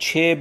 $6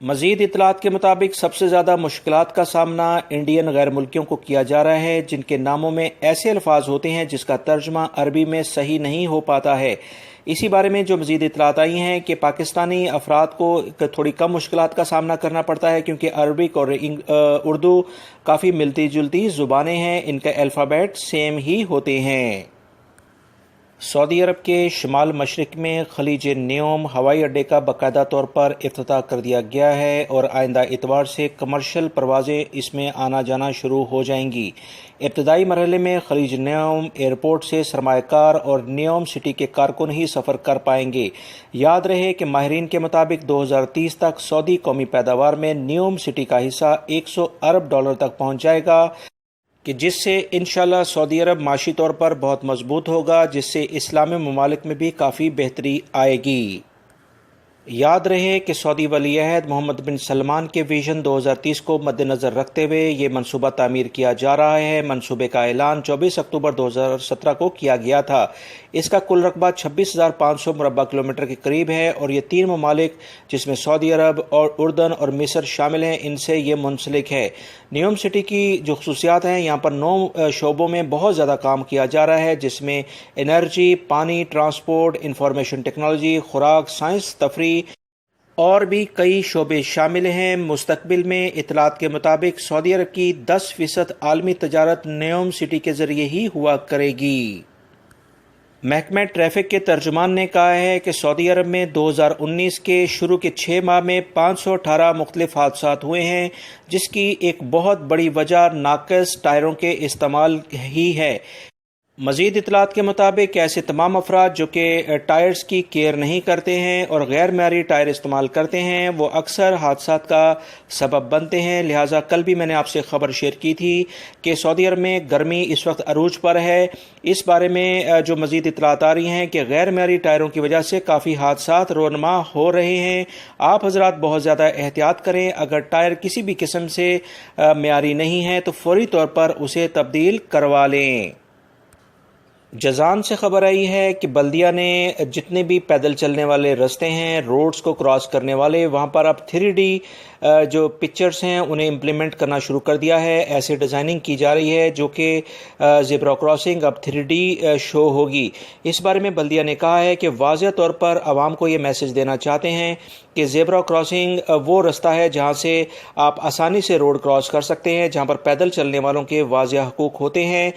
مزید اطلاعات کے مطابق سب سے زیادہ مشکلات کا سامنا انڈین غیر ملکیوں کو کیا جا رہا ہے جن کے ناموں میں ایسے الفاظ ہوتے ہیں جس کا ترجمہ عربی میں صحیح نہیں ہو پاتا ہے۔ اسی بارے میں جو مزید اطلاعات آئی ہیں کہ پاکستانی افراد کو تھوڑی کم مشکلات کا سامنا کرنا پڑتا ہے کیونکہ عربک اور اردو کافی ملتی جلتی زبانیں ہیں، ان کا الفابیٹ سیم ہی ہوتے ہیں۔ سعودی عرب کے شمال مشرق میں خلیج نیوم ہوائی اڈے کا باقاعدہ طور پر افتتاح کر دیا گیا ہے اور آئندہ اتوار سے کمرشل پروازیں اس میں آنا جانا شروع ہو جائیں گی۔ ابتدائی مرحلے میں خلیج نیوم ایئرپورٹ سے سرمایہ کار اور نیوم سٹی کے کارکن ہی سفر کر پائیں گے۔ یاد رہے کہ ماہرین کے مطابق 2030 تک سعودی قومی پیداوار میں نیوم سٹی کا حصہ $100 ارب تک پہنچ جائے گا کہ جس سے انشاءاللہ سعودی عرب معاشی طور پر بہت مضبوط ہوگا، جس سے اسلامی ممالک میں بھی کافی بہتری آئے گی۔ یاد رہے کہ سعودی ولی عہد محمد بن سلمان کے ویژن 2030 کو مد نظر رکھتے ہوئے یہ منصوبہ تعمیر کیا جا رہا ہے۔ منصوبے کا اعلان 24 اکتوبر 2017 کو کیا گیا تھا۔ اس کا کل رقبہ 26,500 مربع کلومیٹر کے قریب ہے اور یہ 3 ممالک جس میں سعودی عرب اور اردن اور مصر شامل ہیں ان سے یہ منسلک ہے۔ نیوم سٹی کی جو خصوصیات ہیں، یہاں پر 9 شعبوں میں بہت زیادہ کام کیا جا رہا ہے جس میں انرجی، پانی، ٹرانسپورٹ، انفارمیشن ٹیکنالوجی، خوراک، سائنس، تفریح اور بھی کئی شعبے شامل ہیں۔ مستقبل میں اطلاعات کے مطابق سعودی عرب کی 10% عالمی تجارت نیوم سٹی کے ذریعے ہی ہوا کرے گی۔ محکمہ ٹریفک کے ترجمان نے کہا ہے کہ سعودی عرب میں 2019 کے شروع کے 6 ماہ میں 518 مختلف حادثات ہوئے ہیں جس کی ایک بہت بڑی وجہ ناقص ٹائروں کے استعمال ہی ہے۔ مزید اطلاعات کے مطابق ایسے تمام افراد جو کہ ٹائرز کی کیئر نہیں کرتے ہیں اور غیر معیاری ٹائر استعمال کرتے ہیں وہ اکثر حادثات کا سبب بنتے ہیں۔ لہٰذا کل بھی میں نے آپ سے خبر شیئر کی تھی کہ سعودی عرب میں گرمی اس وقت عروج پر ہے۔ اس بارے میں جو مزید اطلاعات آ رہی ہیں کہ غیر معیاری ٹائروں کی وجہ سے کافی حادثات رونما ہو رہے ہیں۔ آپ حضرات بہت زیادہ احتیاط کریں۔ اگر ٹائر کسی بھی قسم سے معیاری نہیں ہے تو فوری طور پر اسے تبدیل کروا لیں۔ جازان سے خبر آئی ہے کہ بلدیہ نے جتنے بھی پیدل چلنے والے رستے ہیں، روڈز کو کراس کرنے والے، وہاں پر اب 3D جو پکچرز ہیں انہیں امپلیمنٹ کرنا شروع کر دیا ہے۔ ایسے ڈیزائننگ کی جا رہی ہے جو کہ زیبرا کراسنگ اب 3D شو ہوگی۔ اس بارے میں بلدیہ نے کہا ہے کہ واضح طور پر عوام کو یہ میسج دینا چاہتے ہیں کہ زیبرا کراسنگ وہ رستہ ہے جہاں سے آپ آسانی سے روڈ کراس کر سکتے ہیں، جہاں پر پیدل چلنے والوں کے واضح حقوق ہوتے ہیں۔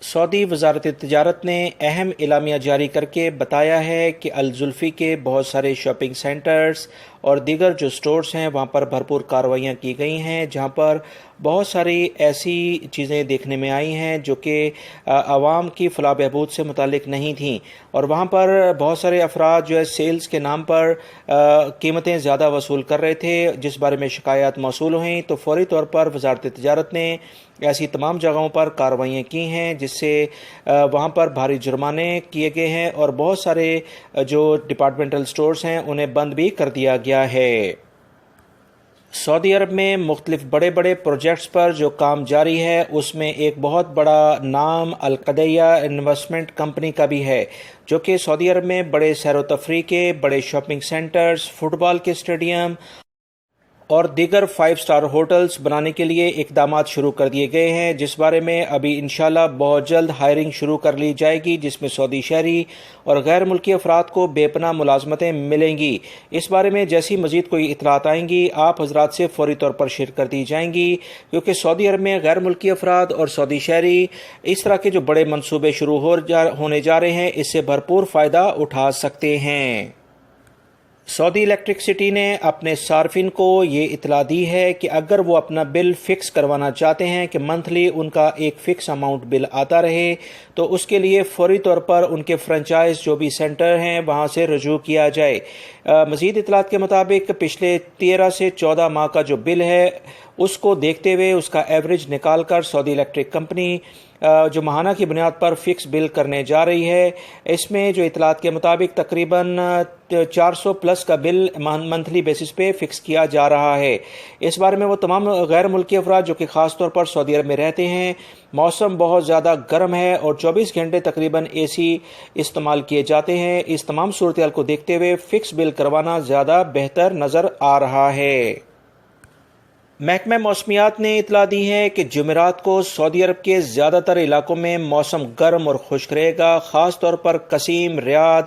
سعودی وزارت تجارت نے اہم اعلامیہ جاری کر کے بتایا ہے کہ الزلفی کے بہت سارے شاپنگ سینٹرز اور دیگر جو سٹورز ہیں وہاں پر بھرپور کارروائیاں کی گئی ہیں جہاں پر بہت ساری ایسی چیزیں دیکھنے میں آئی ہیں جو کہ عوام کی فلاح بہبود سے متعلق نہیں تھیں، اور وہاں پر بہت سارے افراد جو ہے سیلز کے نام پر قیمتیں زیادہ وصول کر رہے تھے، جس بارے میں شکایات موصول ہوئیں تو فوری طور پر وزارت تجارت نے ایسی تمام جگہوں پر کارروائیاں کی ہیں جس سے وہاں پر بھاری جرمانے کیے گئے ہیں اور بہت سارے جو ڈپارٹمنٹل سٹورز ہیں انہیں بند بھی کر دیا گیا ہے۔ سعودی عرب میں مختلف بڑے بڑے پروجیکٹس پر جو کام جاری ہے اس میں ایک بہت بڑا نام القدیہ انویسٹمنٹ کمپنی کا بھی ہے جو کہ سعودی عرب میں بڑے سیر و تفریح کے بڑے شاپنگ سینٹرز، فٹ بال کے اسٹیڈیم اور دیگر 5 اسٹار ہوٹلز بنانے کے لیے اقدامات شروع کر دیے گئے ہیں، جس بارے میں ابھی انشاءاللہ بہت جلد ہائرنگ شروع کر لی جائے گی جس میں سعودی شہری اور غیر ملکی افراد کو بے پناہ ملازمتیں ملیں گی۔ اس بارے میں جیسی مزید کوئی اطلاعات آئیں گی آپ حضرات سے فوری طور پر شیئر کر دی جائیں گی، کیونکہ سعودی عرب میں غیر ملکی افراد اور سعودی شہری اس طرح کے جو بڑے منصوبے شروع ہونے جا رہے ہیں اس سے بھرپور فائدہ اٹھا سکتے ہیں۔ سعودی الیکٹرکسٹی نے اپنے صارفین کو یہ اطلاع دی ہے کہ اگر وہ اپنا بل فکس کروانا چاہتے ہیں کہ منتھلی ان کا ایک فکس اماؤنٹ بل آتا رہے تو اس کے لیے فوری طور پر ان کے فرنچائز جو بھی سینٹر ہیں وہاں سے رجوع کیا جائے۔ مزید اطلاعات کے مطابق پچھلے 13 سے 14 ماہ کا جو بل ہے اس کو دیکھتے ہوئے اس کا ایوریج نکال کر سعودی الیکٹرک کمپنی جو ماہانہ کی بنیاد پر فکس بل کرنے جا رہی ہے، اس میں جو اطلاعات کے مطابق تقریباً 400 پلس کا بل منتھلی بیسس پہ فکس کیا جا رہا ہے۔ اس بارے میں وہ تمام غیر ملکی افراد جو کہ خاص طور پر سعودی عرب میں رہتے ہیں، موسم بہت زیادہ گرم ہے اور 24 گھنٹے تقریباً اے سی استعمال کیے جاتے ہیں، اس تمام صورتحال کو دیکھتے ہوئے فکس بل کروانا زیادہ بہتر نظر آ رہا ہے۔ محکمہ موسمیات نے اطلاع دی ہے کہ جمعرات کو سعودی عرب کے زیادہ تر علاقوں میں موسم گرم اور خشک رہے گا، خاص طور پر قصیم، ریاض،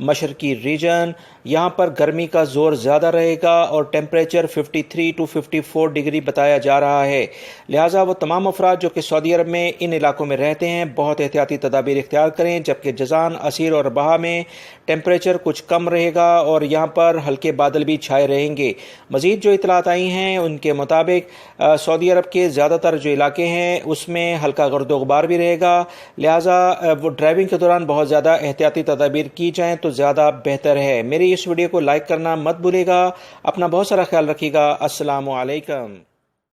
مشرقی ریجن، یہاں پر گرمی کا زور زیادہ رہے گا اور ٹیمپریچر 53 to 54 ڈگری بتایا جا رہا ہے۔ لہٰذا وہ تمام افراد جو کہ سعودی عرب میں ان علاقوں میں رہتے ہیں بہت احتیاطی تدابیر اختیار کریں، جبکہ جازان، عسیر اور رباہ میں ٹیمپریچر کچھ کم رہے گا اور یہاں پر ہلکے بادل بھی چھائے رہیں گے۔ مزید جو اطلاعات آئی ہیں ان کے مطابق سعودی عرب کے زیادہ تر جو علاقے ہیں اس میں ہلکا گرد و غبار بھی رہے گا، لہٰذا وہ ڈرائیونگ کے دوران بہت زیادہ احتیاطی تدابیر کی جائیں تو زیادہ بہتر ہے۔ میری اس ویڈیو کو لائک کرنا مت بھولے گا، اپنا بہت سارا خیال رکھیے گا۔ السلام علیکم۔